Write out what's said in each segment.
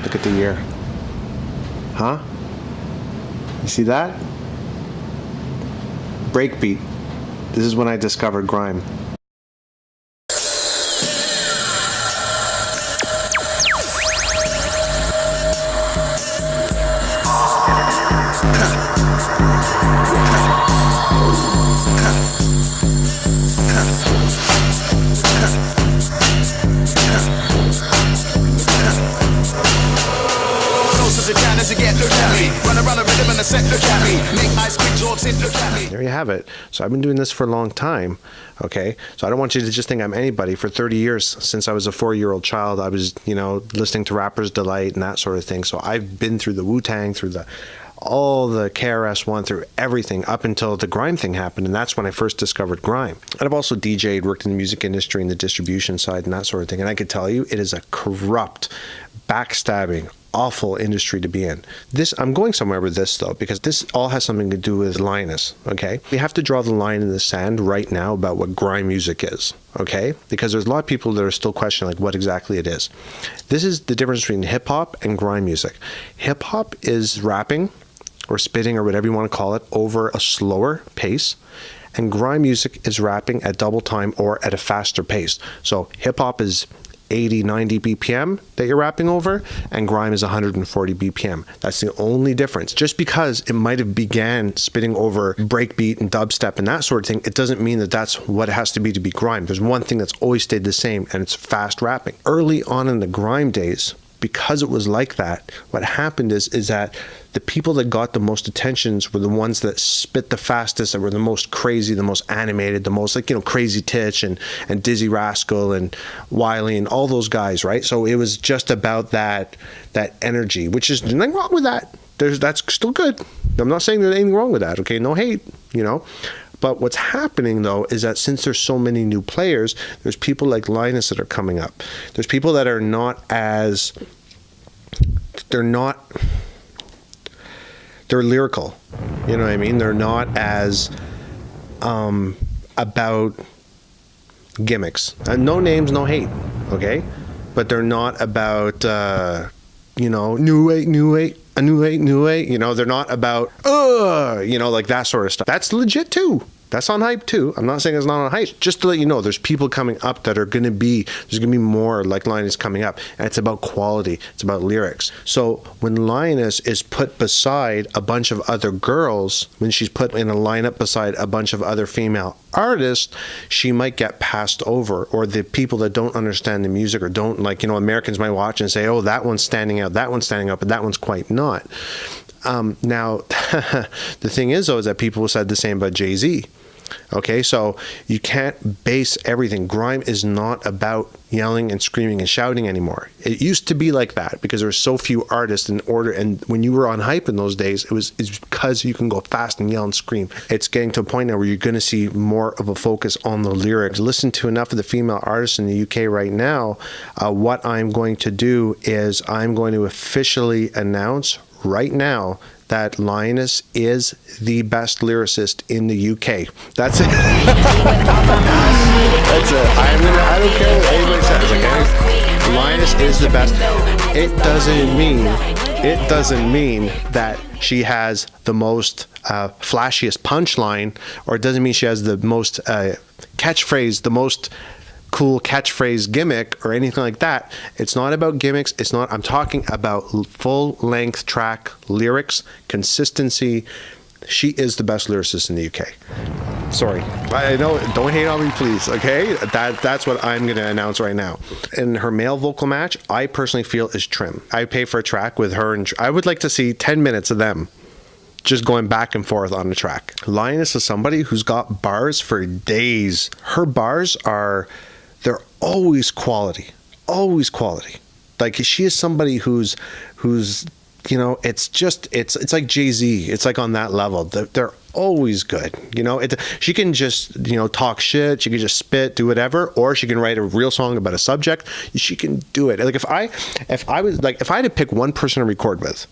Look at the year. Huh? You see that? Breakbeat. This is when I discovered grime. There you have it. So I've been doing this for a long time, okay? So I don't want you to just think I'm anybody. For 30 years, since I was a 4-year-old child, I was, listening to Rapper's Delight and that sort of thing. So I've been through the Wu-Tang, through all the KRS-One, through everything up until the grime thing happened, and that's when I first discovered grime. And I've also DJ'd, worked in the music industry and the distribution side and that sort of thing, and I could tell you it is a corrupt, backstabbing, awful industry to be in. I'm going somewhere with this though, because this all has something to do with Lioness, okay? We have to draw the line in the sand right now about what grime music is, okay? Because there's a lot of people that are still questioning like what exactly it is. This is the difference between hip-hop and grime music. Hip-hop is rapping or spitting or whatever you want to call it over a slower pace, and grime music is rapping at double time or at a faster pace. So hip-hop is 80, 90 BPM that you're rapping over, and grime is 140 BPM. That's the only difference. Just because it might have began spitting over breakbeat and dubstep and that sort of thing, it doesn't mean that that's what it has to be grime. There's one thing that's always stayed the same, and it's fast rapping. Early on in the grime days, because it was like that, what happened is that the people that got the most attentions were the ones that spit the fastest, that were the most crazy, the most animated, the most Crazy Titch and Dizzy Rascal and Wiley and all those guys, right? So it was just about that energy, which is nothing wrong with that. That's still good. I'm not saying there's anything wrong with that, okay? No hate, But what's happening, though, is that since there's so many new players, there's people like Lioness that are coming up. There's people that are they're lyrical. You know what I mean? They're not as about gimmicks. No names, no hate, okay? But they're not about, new way. They're not about, like that sort of stuff. That's legit too. That's on hype too. I'm not saying it's not on hype. Just to let you know, there's people coming up that are there's going to be more like Lioness coming up. And it's about quality. It's about lyrics. So when Lioness is put beside a bunch of other girls, when she's put in a lineup beside a bunch of other female artists, she might get passed over, or the people that don't understand the music or don't Americans might watch and say, oh, that one's standing out, but that one's quite not. Now, the thing is, though, is that people said the same about Jay-Z. Okay, so you can't base everything. Grime is not about yelling and screaming and shouting anymore. It used to be like that because there were so few artists in order, and when you were on hype in those days, it's because you can go fast and yell and scream. It's getting to a point now where you're going to see more of a focus on the lyrics. Listen to enough of the female artists in the UK right now. What I'm going to do is I'm going to officially announce right now that Lioness is the best lyricist in the UK. That's it. That's it. I don't care what anybody says. Okay? Lioness is the best. It doesn't mean that she has the most flashiest punchline, or it doesn't mean she has the most catchphrase, the most cool catchphrase gimmick or anything like that. It's not about gimmicks. I'm talking about full length track lyrics, consistency. She is the best lyricist in the UK. Sorry. I know, don't hate on me, please, okay? That's what I'm going to announce right now. In her male vocal match, I personally feel is trim. I pay for a track with her, and I would like to see 10 minutes of them just going back and forth on the track. Lioness is somebody who's got bars for days. Her bars they're always quality. Like, she is somebody who's it's like Jay-Z. It's like on that level. They're always good. She can just, talk shit. She can just spit, do whatever, or she can write a real song about a subject. She can do it. Like, if I had to pick one person to record with,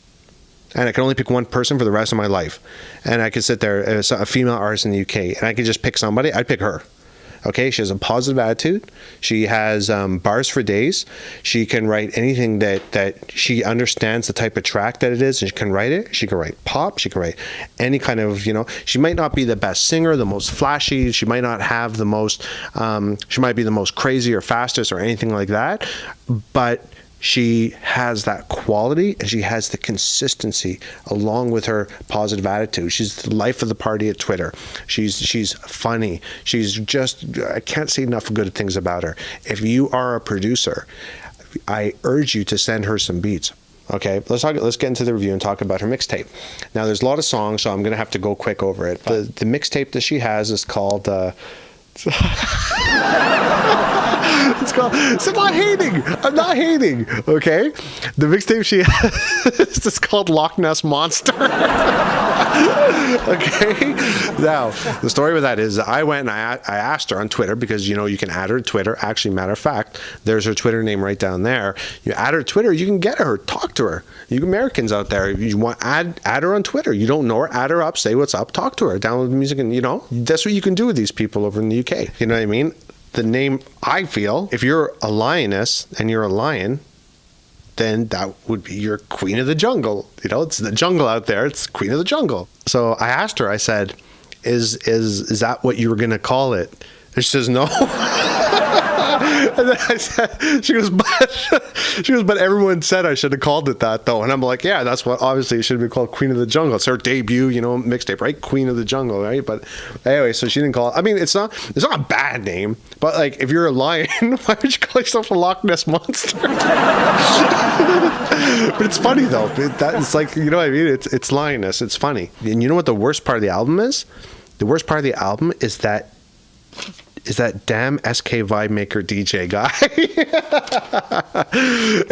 and I could only pick one person for the rest of my life, and I could sit there as a female artist in the UK, and I could just pick somebody, I'd pick her. Okay, she has a positive attitude. She has bars for days. She can write anything that she understands the type of track that it is, and she can write it. She can write pop. She can write any kind of, she might not be the best singer, the most flashy. She might not have the most, she might be the most crazy or fastest or anything like that, but she has that quality and she has the consistency along with her positive attitude. She's the life of the party at Twitter. She's funny. She's just, I can't say enough good things about her. If you are a producer, I urge you to send her some beats. Okay, let's get into the review and talk about her mixtape. Now, there's a lot of songs, so I'm going to have to go quick over it. The mixtape that she has is called... it's called. So I'm not hating. Okay, the mixtape she has is called Loch Ness Monster. Okay. Now the story with that is I went and I asked her on Twitter, because you can add her to Twitter. Actually, matter of fact, there's her Twitter name right down there. You add her to Twitter, you can get her, talk to her. You Americans out there, if you want, add her on Twitter. You don't know her, add her up, say what's up, talk to her, download the music, and that's what you can do with these people over in the UK. You know what I mean? The name, I feel, if you're a lioness and you're a lion, then that would be your queen of the jungle. It's the jungle out there. It's queen of the jungle. So I asked her, I said, is that what you were going to call it? And she says, no. And then I said, she goes, but everyone said I should have called it that, though. And I'm like, yeah, that's what, obviously it should have been called Queen of the Jungle. It's her debut, mixtape, right? Queen of the Jungle, right? But anyway, so she didn't call it. I mean, it's not a bad name, but like, if you're a lion, why would you call yourself a Loch Ness Monster? But it's funny, though. It's like, what I mean? It's Lioness. It's funny. And you know what the worst part of the album is? The worst part of the album is that damn SK Vibe Maker DJ guy.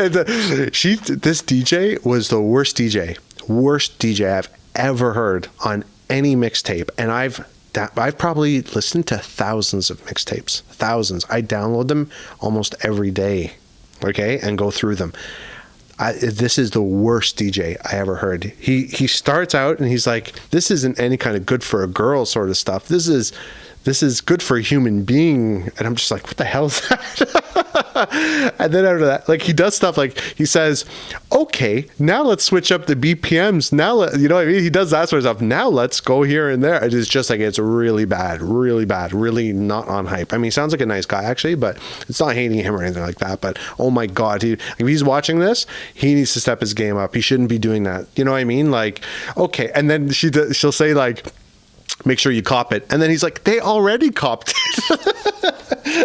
And this DJ was the worst DJ I've ever heard on any mixtape. And I've probably listened to thousands of mixtapes. Thousands. I download them almost every day, okay, and go through them. This is the worst DJ I ever heard. He starts out and he's like, this isn't any kind of good for a girl sort of stuff. This is good for a human being. And I'm just like, what the hell is that? And then after that, like, he does stuff like, he says, okay, now let's switch up the BPMs. Now, you know what I mean? He does that sort of stuff. Now let's go here and there. It's just like, it's really bad, really not on hype. I mean, he sounds like a nice guy, actually, but it's not hating him or anything like that. But oh my God, if he's watching this, he needs to step his game up. He shouldn't be doing that. You know what I mean? Like, okay. And then she'll say like, make sure you cop it. And then he's like, they already copped it.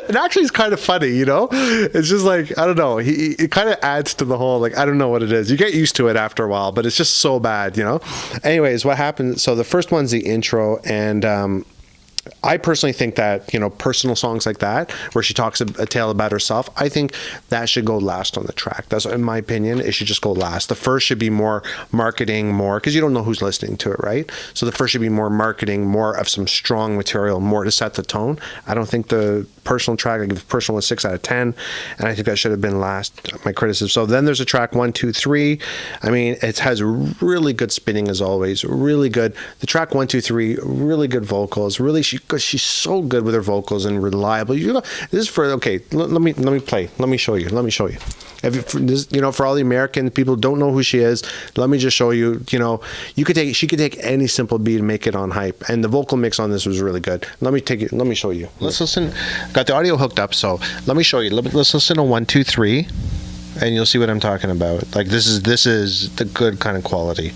And actually it's kind of funny, It's just like, I don't know. It kind of adds to the whole, like, I don't know what it is. You get used to it after a while, but it's just so bad, Anyways, what happened? So the first one's the intro, and I personally think that, personal songs like that, where she talks a tale about herself, I think that should go last on the track. That's, in my opinion, it should just go last. The first should be more marketing, because you don't know who's listening to it, right? So the first should be more marketing, more of some strong material, more to set the tone. I don't think the personal track, I give personal a 6 out of 10, and I think that should have been last, my criticism. So then there's a track 1, 2, 3. I mean, it has really good spinning as always, really good. The track 1, 2, 3, really good vocals, really, she's so good with her vocals and reliable. This is for, okay, let me play. Let me show you. For all the American people who don't know who she is, let me just show you, she could take any simple beat and make it on hype. And the vocal mix on this was really good. Let me show you. Let's listen. Got the audio hooked up, so let me show you. Let's listen to 1, 2, 3, and you'll see what I'm talking about. Like, this is the good kind of quality.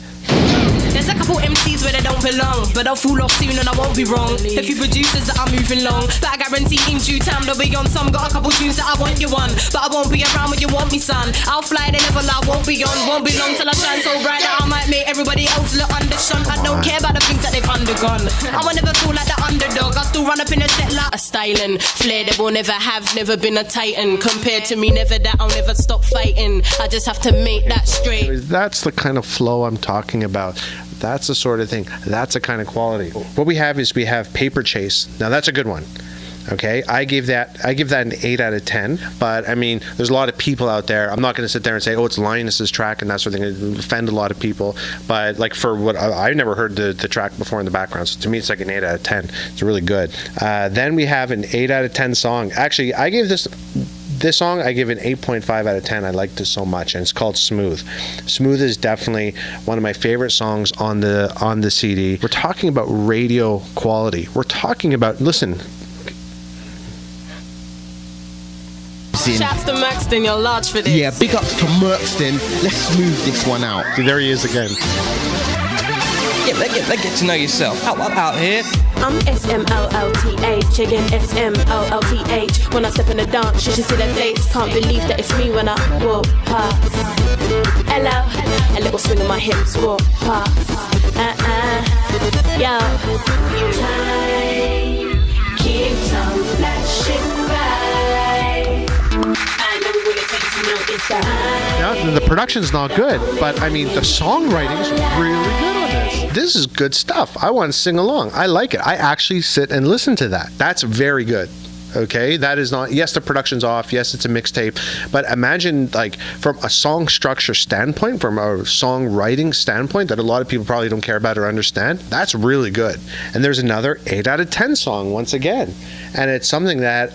There's a couple MCs where they don't belong, but I'll fall off soon and I won't be wrong. A few producers that are moving long, but I guarantee in due time they'll be on some. Got a couple tunes that I want you on, but I won't be around when you want me, son. I'll fly the level I won't be on. Won't be long till I shine so bright that I might make everybody else look undershone. I don't care about the things that they've undergone. I will never feel like the underdog. I'll still run up in a set like a styling flair that will never have, never been a titan. Compared to me, never that, I'll never stop fighting. I just have to make that straight. That's the kind of flow I'm talking about. That's the sort of thing. That's the kind of quality. What we have is Paper Chase. Now that's a good one. Okay, I give that an 8 out of 10. But I mean, there's a lot of people out there. I'm not going to sit there and say, oh, it's Lioness's track and that sort of thing. It offend a lot of people. But like for what I never heard the track before in the background. So to me, it's like an 8 out of 10. It's really good. Then we have an 8 out of 10 song. Actually, I gave this song, I give an 8.5 out of 10. I like this so much, and it's called Smooth. Smooth is definitely one of my favorite songs on the CD. We're talking about radio quality. We're talking about, listen. Shouts to Merkston, you're large for this. Yeah, big ups to Merkston. Let's smooth this one out. See, there he is again. Get to know yourself. Out here. I'm SMLLTH, again SMLLTH. When I step in the dance, you should see their face. Can't believe that it's me when I walk past. Hello, a little swing of my hips, walk past. Yo. Time keeps on flashing by. I know what it takes to notice that. Now, the production's not good, but I mean, the songwriting is really good on this. This is good stuff. I want to sing along. I like it. I actually sit and listen to that. That's very good. Okay, that is not, yes, the production's off, yes, it's a mixtape, but imagine, like, from a song structure standpoint, from a songwriting standpoint that a lot of people probably don't care about or understand, that's really good. And there's another 8 out of 10 song once again, and it's something that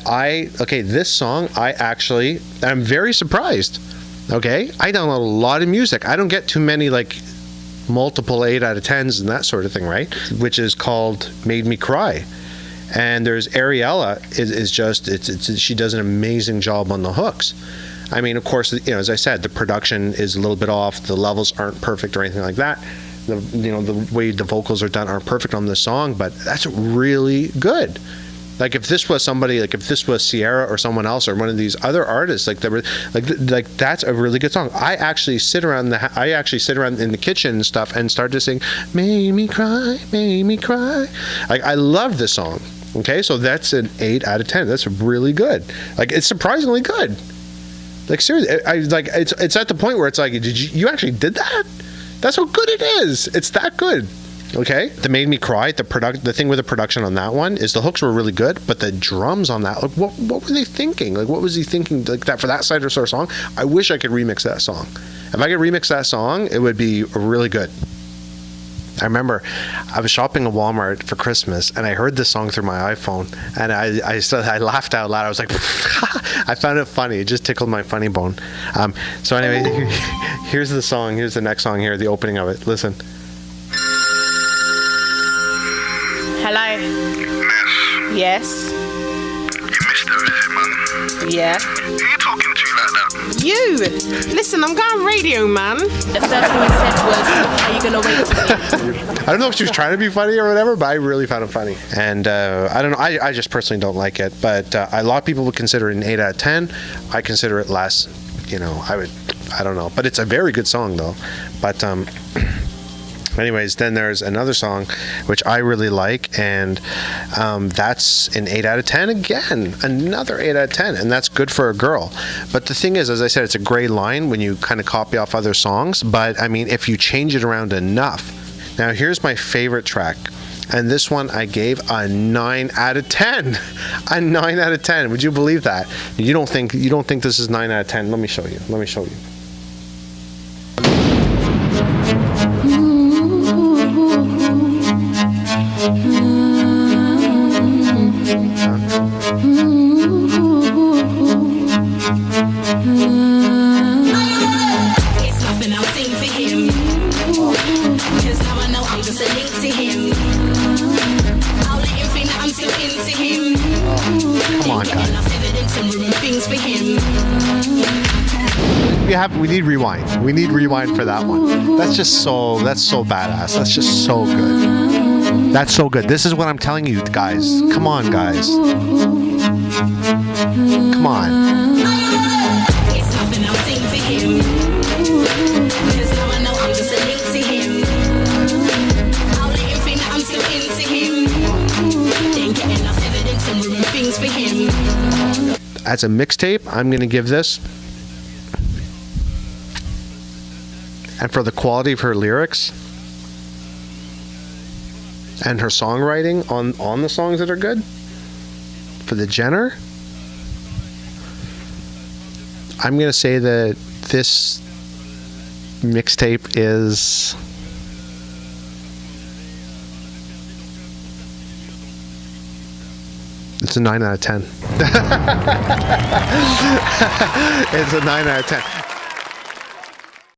this song, I'm very surprised. Okay, I download a lot of music. I don't get too many, like, multiple 8 out of 10s and that sort of thing, right? Which is called Made Me Cry. And there's Ariella she does an amazing job on the hooks. I mean, of course, as I said, the production is a little bit off, the levels aren't perfect or anything like that. The way the vocals are done aren't perfect on this song, but that's really good. Like if this was somebody, like if this was Sierra or someone else or one of these other artists, like that's a really good song. I actually sit around in the kitchen and stuff and start to sing, "Made me cry, made me cry." Like I love this song. Okay, so that's an 8 out of 10. That's really good. Like it's surprisingly good. Like seriously, it's at the point where it's like, you actually did that? That's how good it is. It's that good. Okay, that made me cry. The thing with the production on that one is the hooks were really good, but the drums on that, like, what were they thinking? Like, what was he thinking? Like that for that sort of song? I wish I could remix that song. If I could remix that song, it would be really good. I remember I was shopping at Walmart for Christmas, and I heard this song through my iPhone, and I laughed out loud. I was like, I found it funny. It just tickled my funny bone. So anyway, here's the song. Here's the next song here, the opening of it. Listen. Hello. Ness. Yes. You missed her, is it, man? Yeah. Who you talking to like that? You. Listen, I'm going radio, man. The first thing he said was, "Are you gonna wait for me?" I don't know if she was trying to be funny or whatever, but I really found it funny. And I don't know. I just personally don't like it, but a lot of people would consider it an 8 out of 10. I consider it less. I don't know, but it's a very good song though. But anyways, then there's another song which I really like, and that's an 8 out of 10 again. Another 8 out of 10, and that's Good for a Girl. But the thing is, as I said, it's a gray line when you kind of copy off other songs, but I mean, if you change it around enough. Now, here's my favorite track, and this one I gave a 9 out of 10. A 9 out of 10. Would you believe that? You don't think this is 9 out of 10? Let me show you. It's nothing I'll sing for him. Because now I know I'm just a link to him. I'll let him think that I'm still into him. Come on, guys. Enough evidence and ruin things for him. We need rewind. We need rewind for that one. That's so badass. That's just so good. That's so good. This is what I'm telling you, guys. Come on, guys. Come on. It's nothing I'll sing for him. Because now I know I'm just a link to him. I'll let him think that I'm still into him. Then get enough evidence and ruin things for him. As a mixtape, I'm going to give this. And for the quality of her lyrics and her songwriting on the songs that are good, For the Jenner, I'm going to say that this mixtape is... It's a 9 out of 10. It's a 9 out of 10.